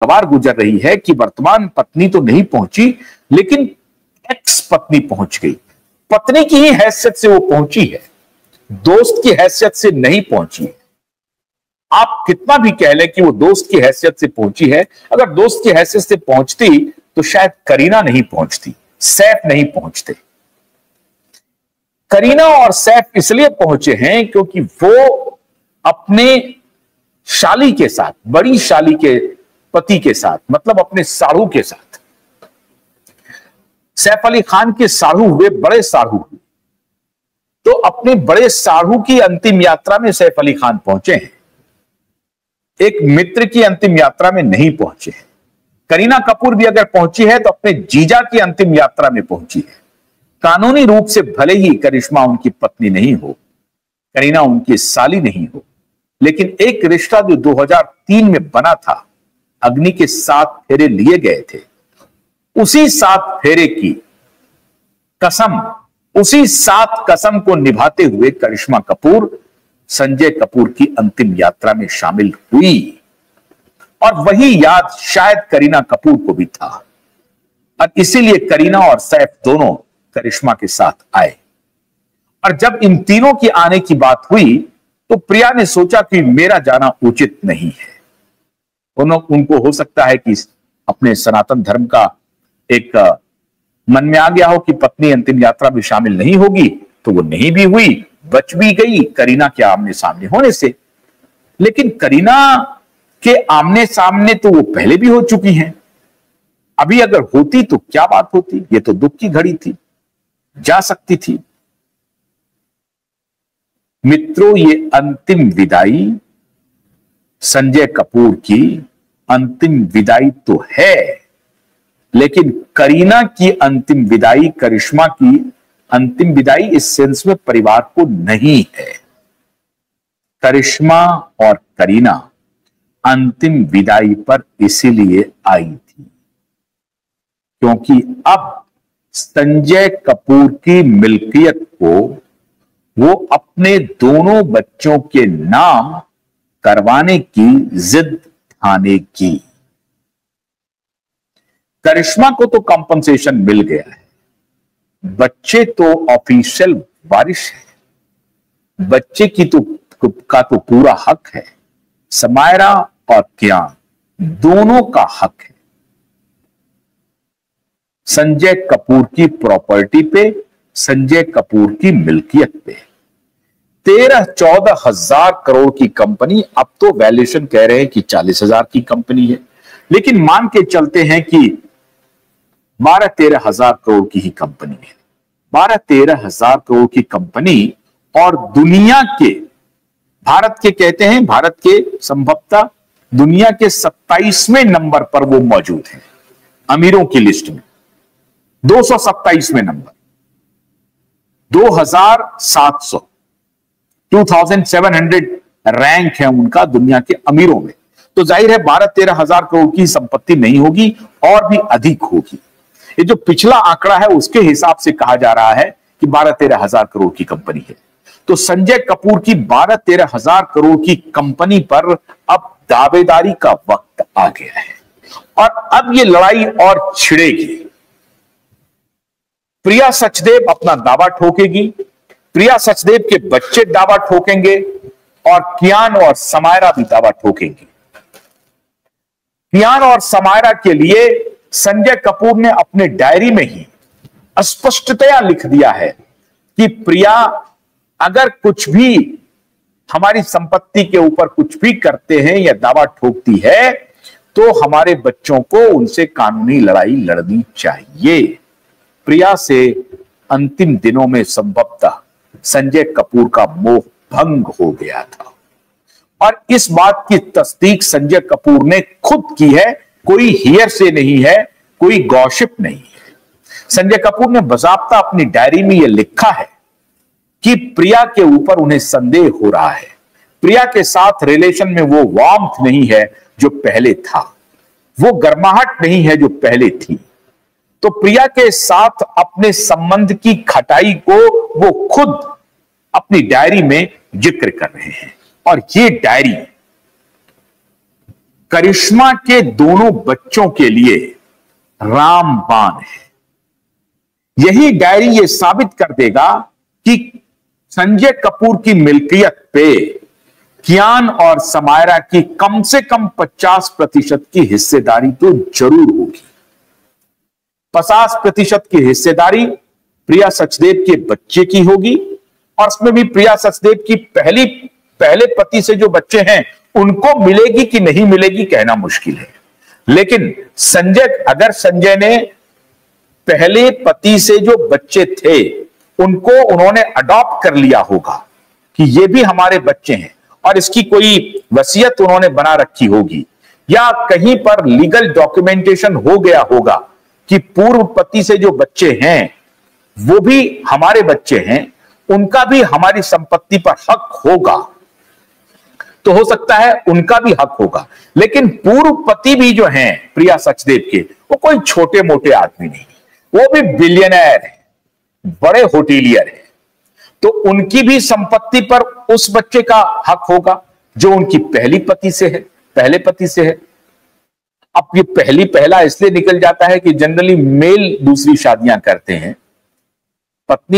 सवार गुजर रही है कि वर्तमान पत्नी तो नहीं पहुंची, लेकिन एक्स पत्नी पहुंच गई। पत्नी की ही हैसियत से वो पहुंची है, दोस्त की हैसियत से नहीं पहुंची है। आप कितना भी कह लें कि वो दोस्त की हैसियत से पहुंची है, अगर दोस्त की हैसियत से पहुंचती तो शायद करीना नहीं पहुंचती, सैफ नहीं पहुंचते। करीना और सैफ इसलिए पहुंचे हैं क्योंकि वो अपने शाली के साथ, बड़ी शाली के पति के साथ, मतलब अपने साढ़ू के साथ, सैफ अली खान के साढ़ू हुए, बड़े साढ़ू हुए, तो अपने बड़े साढ़ू की अंतिम यात्रा में सैफ अली खान पहुंचे हैं, एक मित्र की अंतिम यात्रा में नहीं पहुंचे हैं। करीना कपूर भी अगर पहुंची है तो अपने जीजा की अंतिम यात्रा में पहुंची है। कानूनी रूप से भले ही करिश्मा उनकी पत्नी नहीं हो, करीना उनकी साली नहीं हो, लेकिन एक रिश्ता जो 2003 में बना था, अग्नि के 7 फेरे लिए गए थे, उसी 7 फेरे की कसम, उसी 7 कसम को निभाते हुए करिश्मा कपूर संजय कपूर की अंतिम यात्रा में शामिल हुई। और वही याद शायद करीना कपूर को भी था, और इसीलिए करीना और सैफ दोनों करिश्मा के साथ आए। और जब इन तीनों की आने की बात हुई तो प्रिया ने सोचा कि मेरा जाना उचित नहीं है। उनको हो सकता है कि अपने सनातन धर्म का एक मन में आ गया हो कि पत्नी अंतिम यात्रा में शामिल नहीं होगी, तो वो नहीं भी हुई, बच भी गई करीना के आमने सामने होने से। लेकिन करीना के आमने सामने तो वो पहले भी हो चुकी हैं, अभी अगर होती तो क्या बात होती, ये तो दुख की घड़ी थी, जा सकती थी। मित्रों, ये अंतिम विदाई संजय कपूर की अंतिम विदाई तो है, लेकिन करीना की अंतिम विदाई, करिश्मा की अंतिम विदाई इस सेंस में परिवार को नहीं है। करिश्मा और करीना अंतिम विदाई पर इसीलिए आई थी क्योंकि अब संजय कपूर की मिल्कियत को वो अपने दोनों बच्चों के नाम करवाने की जिद ठानेगी। करिश्मा को तो कंपनसेशन मिल गया है, बच्चे तो ऑफिशियल वारिश है, बच्चे की का तो पूरा हक है। समायरा और कियान दोनों का हक है संजय कपूर की प्रॉपर्टी पे, संजय कपूर की मिल्कियत पे। 13-14 हजार करोड़ की कंपनी, अब तो वैल्यूएशन कह रहे हैं कि 40,000 की कंपनी है, लेकिन मान के चलते हैं कि 12-13 हजार करोड़ की ही कंपनी है। 12-13 हजार करोड़ की कंपनी, और दुनिया के, भारत के कहते हैं, भारत के संभवतः दुनिया के 27वें नंबर पर वो मौजूद है अमीरों की लिस्ट में, 227वें नंबर, 2700 2700 रैंक है उनका दुनिया के अमीरों में। तो जाहिर है 12-13 हजार करोड़ की संपत्ति नहीं होगी, और भी अधिक होगी। ये जो पिछला आंकड़ा है उसके हिसाब से कहा जा रहा है कि 12-13 हजार करोड़ की कंपनी है। तो संजय कपूर की 12-13 हजार करोड़ की कंपनी पर अब दावेदारी का वक्त आ गया है, और अब ये लड़ाई और छिड़ेगी। प्रिया सचदेव अपना दावा ठोकेगी, प्रिया सचदेव के बच्चे दावा ठोकेंगे, और कियान और समायरा भी दावा ठोकेंगी। कियान और समायरा के लिए संजय कपूर ने अपने डायरी में ही स्पष्टतया लिख दिया है कि प्रिया अगर कुछ भी हमारी संपत्ति के ऊपर कुछ भी करते हैं या दावा ठोकती है, तो हमारे बच्चों को उनसे कानूनी लड़ाई लड़नी चाहिए। प्रिया से अंतिम दिनों में संभवतः संजय कपूर का मोह भंग हो गया था, और इस बात की तस्दीक संजय कपूर ने खुद की है, कोई हियर से नहीं है, कोई गॉसिप नहीं है। संजय कपूर ने बाकायदा अपनी डायरी में यह लिखा है कि प्रिया के ऊपर उन्हें संदेह हो रहा है, प्रिया के साथ रिलेशन में वो वार्मथ नहीं है जो पहले था, वो गर्माहट नहीं है जो पहले थी। तो प्रिया के साथ अपने संबंध की खटाई को वो खुद अपनी डायरी में जिक्र कर रहे हैं, और ये डायरी करिश्मा के दोनों बच्चों के लिए रामबाण है। यही डायरी यह साबित कर देगा कि संजय कपूर की मिल्कियत पे कियान और समायरा की कम से कम 50% की हिस्सेदारी तो जरूर होगी। 50% की हिस्सेदारी प्रिया सचदेव के बच्चे की होगी, और उसमें भी प्रिया सचदेव की पहले पति से जो बच्चे हैं उनको मिलेगी कि नहीं मिलेगी कहना मुश्किल है। लेकिन अगर संजय ने पहले पति से जो बच्चे थे उनको उन्होंने अडॉप्ट कर लिया होगा कि ये भी हमारे बच्चे हैं, और इसकी कोई वसीयत उन्होंने बना रखी होगी, या कहीं पर लीगल डॉक्यूमेंटेशन हो गया होगा कि पूर्व पति से जो बच्चे हैं वो भी हमारे बच्चे हैं, उनका भी हमारी संपत्ति पर हक होगा, तो हो सकता है उनका भी हक होगा। लेकिन पूर्व पति भी जो हैं प्रिया सचदेव के, वो कोई छोटे मोटे आदमी नहीं, वो भी बिलियनर है, बड़े होटेलियर है, तो उनकी भी संपत्ति पर उस बच्चे का हक होगा जो उनकी पहले पति से है। अब ये पहला इसलिए निकल जाता है कि जनरली मेल दूसरी शादियां करते हैं, पत्नी